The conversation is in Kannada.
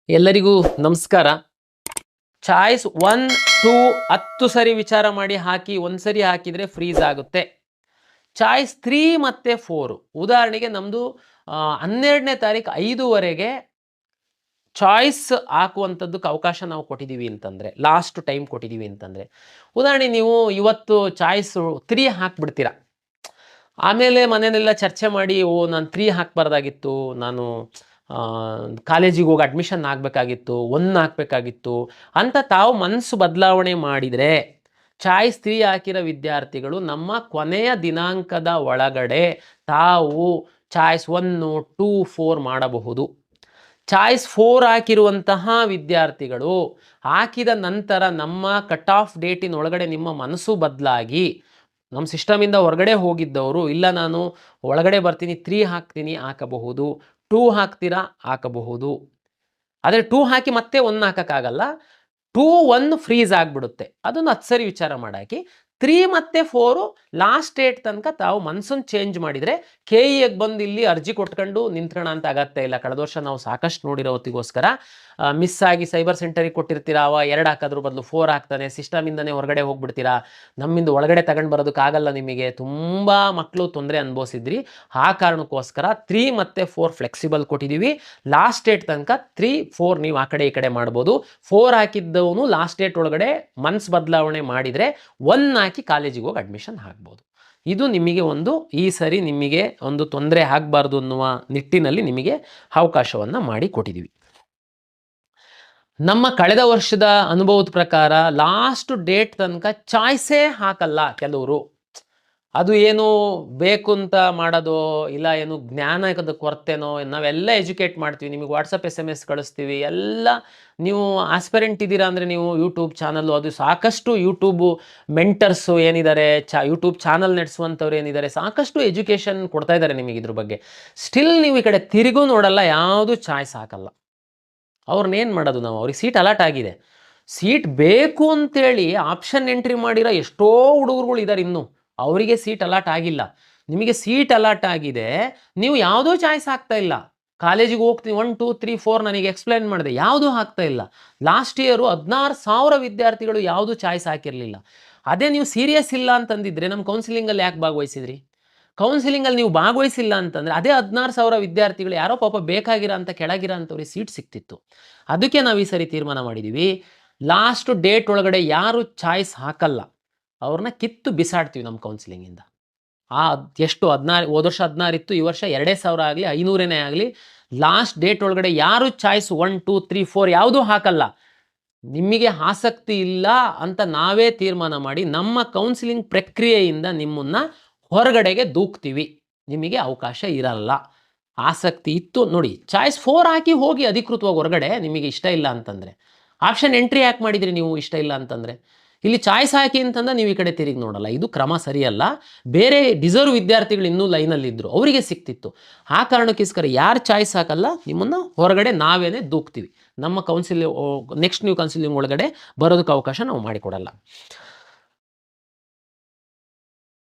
ಎಲ್ಲರಿಗೂ ನಮಸ್ಕಾರ. ಚಾಯ್ಸ್ 1 2 10 ಸರಿ ವಿಚಾರ ಮಾಡಿ ಹಾಕಿ, ಒಂದ್ಸರಿ ಹಾಕಿದರೆ ಫ್ರೀಸ್ ಆಗುತ್ತೆ. ಚಾಯ್ಸ್ 3 ಮತ್ತು 4 ಉದಾಹರಣೆಗೆ ನಮ್ಮದು 12ನೇ ತಾರೀಕು 5ವರೆಗೆ ಚಾಯ್ಸ್ ಹಾಕುವಂಥದ್ದಕ್ಕೆ ಅವಕಾಶ ನಾವು ಕೊಟ್ಟಿದ್ದೀವಿ ಅಂತಂದರೆ, ಲಾಸ್ಟ್ ಟೈಮ್ ಕೊಟ್ಟಿದ್ದೀವಿ ಅಂತಂದರೆ, ಉದಾಹರಣೆ ನೀವು ಇವತ್ತು ಚಾಯ್ಸು 3 ಹಾಕ್ಬಿಡ್ತೀರ. ಆಮೇಲೆ ಮನೆಯಲ್ಲೆಲ್ಲ ಚರ್ಚೆ ಮಾಡಿ, ನಾನು 3 ಹಾಕಬಾರ್ದಾಗಿತ್ತು, ನಾನು ಕಾಲೇಜಿಗೆ ಹೋಗಿ ಅಡ್ಮಿಷನ್ ಆಗಬೇಕಾಗಿತ್ತು, 1 ಹಾಕಬೇಕಾಗಿತ್ತು ಅಂತ ತಾವು ಮನಸ್ಸು ಬದಲಾವಣೆ ಮಾಡಿದರೆ, ಚಾಯ್ಸ್ 3 ಹಾಕಿರೋ ವಿದ್ಯಾರ್ಥಿಗಳು ನಮ್ಮ ಕೊನೆಯ ದಿನಾಂಕದ ಒಳಗಡೆ ತಾವು ಚಾಯ್ಸ್ 1 2 4 ಮಾಡಬಹುದು. ಚಾಯ್ಸ್ 4 ಹಾಕಿರುವಂತಹ ವಿದ್ಯಾರ್ಥಿಗಳು ಹಾಕಿದ ನಂತರ ನಮ್ಮ ಕಟ್ ಆಫ್ ಡೇಟಿನ ಒಳಗಡೆ ನಿಮ್ಮ ಮನಸ್ಸು ಬದಲಾಗಿ ನಮ್ಮ ಸಿಸ್ಟಮಿಂದ ಹೊರಗಡೆ ಹೋಗಿದ್ದವರು, ಇಲ್ಲ ನಾನು ಒಳಗಡೆ ಬರ್ತೀನಿ 3 ಹಾಕ್ತೀನಿ, ಹಾಕಬಹುದು. 2 ಹಾಕ್ತೀರಾ, ಹಾಕಬಹುದು. ಆದರೆ 2 ಹಾಕಿ ಮತ್ತೆ 1 ಹಾಕೋಕ್ಕಾಗಲ್ಲ. 2 1 ಫ್ರೀಸ್ ಆಗಿಬಿಡುತ್ತೆ. ಅದನ್ನು 10 ಸರಿ ವಿಚಾರ ಮಾಡಾಕಿ 3 ಮತ್ತು 4 ಲಾಸ್ಟ್ ಡೇಟ್ ತನಕ ತಾವು ಮನ್ಸನ್ನು ಚೇಂಜ್ ಮಾಡಿದರೆ, KEಗೆ ಬಂದು ಇಲ್ಲಿ ಅರ್ಜಿ ಕೊಟ್ಕೊಂಡು ನಿಂತ್ಕೋಣ ಅಂತ ಆಗತ್ತೆ ಇಲ್ಲ. ಕಳೆದ ವರ್ಷ ನಾವು ಸಾಕಷ್ಟು ನೋಡಿರೋ ಹೊತ್ತಿಗೋಸ್ಕರ ಮಿಸ್ ಆಗಿ ಸೈಬರ್ ಸೆಂಟರಿಗೆ ಕೊಟ್ಟಿರ್ತೀರಾ, ಅವ 2 ಹಾಕೋದ್ರ ಬದಲು 4 ಹಾಕ್ತಾನೆ, ಸಿಸ್ಟಮಿಂದನೇ ಹೊರಗಡೆ ಹೋಗ್ಬಿಡ್ತೀರಾ, ನಮ್ಮಿಂದ ಒಳಗಡೆ ತಗೊಂಡು ಬರೋದಕ್ಕಾಗಲ್ಲ, ನಿಮಗೆ ತುಂಬ ಮಕ್ಕಳು ತೊಂದರೆ ಅನುಭವಿಸಿದ್ರಿ. ಆ ಕಾರಣಕ್ಕೋಸ್ಕರ 3 ಮತ್ತು 4 ಫ್ಲೆಕ್ಸಿಬಲ್ ಕೊಟ್ಟಿದ್ದೀವಿ. ಲಾಸ್ಟ್ ಡೇಟ್ ತನಕ 3 4 ನೀವು ಆ ಕಡೆ ಈ ಕಡೆ ಮಾಡ್ಬೋದು. 4 ಹಾಕಿದ್ದವನು ಲಾಸ್ಟ್ ಡೇಟ್ ಒಳಗಡೆ ಮನ್ಸು ಬದಲಾವಣೆ ಮಾಡಿದರೆ 1 ಹಾಕಿ ಕಾಲೇಜಿಗೆ ಹೋಗಿ ಅಡ್ಮಿಷನ್ ಆಗ್ಬೋದು. ಇದು ನಿಮಗೆ ಈ ಸರಿ ನಿಮಗೆ ಒಂದು ತೊಂದರೆ ಆಗಬಾರ್ದು ಅನ್ನುವ ನಿಟ್ಟಿನಲ್ಲಿ ನಿಮಗೆ ಅವಕಾಶವನ್ನು ಮಾಡಿ ಕೊಟ್ಟಿದ್ದೀವಿ. ನಮ್ಮ ಕಳೆದ ವರ್ಷದ ಅನುಭವದ ಪ್ರಕಾರ ಲಾಸ್ಟ್ ಡೇಟ್ ತನಕ ಚಾಯ್ಸೇ ಹಾಕಲ್ಲ ಕೆಲವರು. ಅದು ಏನು ಬೇಕು ಅಂತ ಮಾಡೋದೋ ಇಲ್ಲ ಏನು ಜ್ಞಾನದ ಕೊರತೆನೋ, ನಾವೆಲ್ಲ ಎಜುಕೇಟ್ ಮಾಡ್ತೀವಿ, ನಿಮಗೆ ವಾಟ್ಸಪ್ SMS ಕಳಿಸ್ತೀವಿ, ಎಲ್ಲ ನೀವು ಆಸ್ಪೆರೆಂಟ್ ಇದ್ದೀರಾ ಅಂದರೆ ನೀವು ಯೂಟ್ಯೂಬ್ ಚಾನಲ್ಲು, ಅದು ಸಾಕಷ್ಟು ಯೂಟ್ಯೂಬು ಮೆಂಟರ್ಸು ಏನಿದ್ದಾರೆ, ಯೂಟ್ಯೂಬ್ ಚಾನಲ್ ನಡೆಸುವಂಥವ್ರು ಏನಿದ್ದಾರೆ, ಸಾಕಷ್ಟು ಎಜುಕೇಷನ್ ಕೊಡ್ತಾ ಇದ್ದಾರೆ ನಿಮಗೆ ಇದ್ರ ಬಗ್ಗೆ. ಸ್ಟಿಲ್ ನೀವು ಈ ಕಡೆ ತಿರುಗೂ ನೋಡಲ್ಲ, ಯಾವುದು ಚಾಯ್ಸ್ ಹಾಕಲ್ಲ. ಅವ್ರನ್ನೇನು ಮಾಡೋದು ನಾವು? ಅವ್ರಿಗೆ ಸೀಟ್ ಅಲಾಟ್ ಆಗಿದೆ, ಸೀಟ್ ಬೇಕು ಅಂತೇಳಿ ಆಪ್ಷನ್ ಎಂಟ್ರಿ ಮಾಡಿರೋ ಎಷ್ಟೋ ಹುಡುಗರುಗಳು ಇದ್ದಾರೆ, ಇನ್ನೂ ಅವರಿಗೆ ಸೀಟ್ ಅಲಾಟ್ ಆಗಿಲ್ಲ. ನಿಮಗೆ ಸೀಟ್ ಅಲಾಟ್ ಆಗಿದೆ, ನೀವು ಯಾವುದೋ ಚಾಯ್ಸ್ ಆಗ್ತಾ ಇಲ್ಲ. ಕಾಲೇಜಿಗೆ ಹೋಗ್ತೀನಿ 1 2 3 4 ನನಗೆ ಎಕ್ಸ್ಪ್ಲೈನ್ ಮಾಡಿದೆ, ಯಾವುದೂ ಆಗ್ತಾ ಇಲ್ಲ. ಲಾಸ್ಟ್ ಇಯರು 16,000 ವಿದ್ಯಾರ್ಥಿಗಳು ಯಾವುದೂ ಚಾಯ್ಸ್ ಹಾಕಿರಲಿಲ್ಲ. ಅದೇ ನೀವು ಸೀರಿಯಸ್ ಇಲ್ಲ ಅಂತಂದಿದ್ರೆ ನಮ್ಮ ಕೌನ್ಸಿಲಿಂಗಲ್ಲಿ ಯಾಕೆ ಭಾಗವಹಿಸಿದ್ರಿ? ಕೌನ್ಸಿಲಿಂಗಲ್ಲಿ ನೀವು ಭಾಗವಹಿಸಿಲ್ಲ ಅಂತಂದರೆ ಅದೇ 16,000 ವಿದ್ಯಾರ್ಥಿಗಳು ಯಾರೋ ಪಾಪ ಬೇಕಾಗಿರೋ ಅಂತ ಕೆಳಗಿರೋ ಅಂಥವ್ರಿಗೆ ಸೀಟ್ ಸಿಕ್ತಿತ್ತು. ಅದಕ್ಕೆ ನಾವು ಈ ಸರಿ ತೀರ್ಮಾನ ಮಾಡಿದ್ದೀವಿ, ಲಾಸ್ಟ್ ಡೇಟ್ ಒಳಗಡೆ ಯಾರು ಚಾಯ್ಸ್ ಹಾಕಲ್ಲ ಅವ್ರನ್ನ ಕಿತ್ತು ಬಿಸಾಡ್ತೀವಿ ನಮ್ಮ ಕೌನ್ಸಿಲಿಂಗಿಂದ. ಎಷ್ಟು 16, ಹೋದ ವರ್ಷ 16 ಇತ್ತು, ಈ ವರ್ಷ 2,000 ಆಗಲಿ 500 ಆಗಲಿ, ಲಾಸ್ಟ್ ಡೇಟ್ ಒಳಗಡೆ ಯಾರು ಚಾಯ್ಸ್ 1 2 3 4 ಯಾವುದೂ ಹಾಕಲ್ಲ. ನಿಮಗೆ ಆಸಕ್ತಿ ಇಲ್ಲ ಅಂತ ನಾವೇ ತೀರ್ಮಾನ ಮಾಡಿ ನಮ್ಮ ಕೌನ್ಸಿಲಿಂಗ್ ಪ್ರಕ್ರಿಯೆಯಿಂದ ನಿಮ್ಮನ್ನು ಹೊರಗಡೆಗೆ ದೂಕ್ತೀವಿ. ನಿಮಗೆ ಅವಕಾಶ ಇರಲ್ಲ. ಆಸಕ್ತಿ ಇತ್ತು ನೋಡಿ, ಚಾಯ್ಸ್ 4 ಹಾಕಿ ಹೋಗಿ ಅಧಿಕೃತವಾಗಿ ಹೊರಗಡೆ, ನಿಮಗೆ ಇಷ್ಟ ಇಲ್ಲ ಅಂತಂದರೆ. ಆಪ್ಷನ್ ಎಂಟ್ರಿ ಯಾಕೆ ಮಾಡಿದ್ರಿ ನೀವು ಇಷ್ಟ ಇಲ್ಲ ಅಂತಂದರೆ? ಇಲ್ಲಿ ಚಾಯ್ಸ್ ಹಾಕಿ ಅಂತಂದ್ರೆ ನೀವು ಈ ಕಡೆ ತಿರುಗಿ ನೋಡಲ್ಲ, ಇದು ಕ್ರಮ ಸರಿಯಲ್ಲ. ಬೇರೆ ಡಿಸರ್ವ್ ವಿದ್ಯಾರ್ಥಿಗಳು ಇನ್ನೂ ಲೈನಲ್ಲಿದ್ದರು, ಅವರಿಗೆ ಸಿಕ್ತಿತ್ತು. ಆ ಕಾರಣಕ್ಕೋಸ್ಕರ ಯಾರು ಚಾಯ್ಸ್ ಹಾಕಲ್ಲ ನಿಮ್ಮನ್ನು ಹೊರಗಡೆ ನಾವೇನೇ ದೂಕ್ತೀವಿ. ನಮ್ಮ ನೆಕ್ಸ್ಟ್ ನೀವು ಕೌನ್ಸಿಲಿಂಗ್ ಒಳಗಡೆ ಬರೋದಕ್ಕೆ ಅವಕಾಶ ನಾವು ಮಾಡಿಕೊಡಲ್ಲ.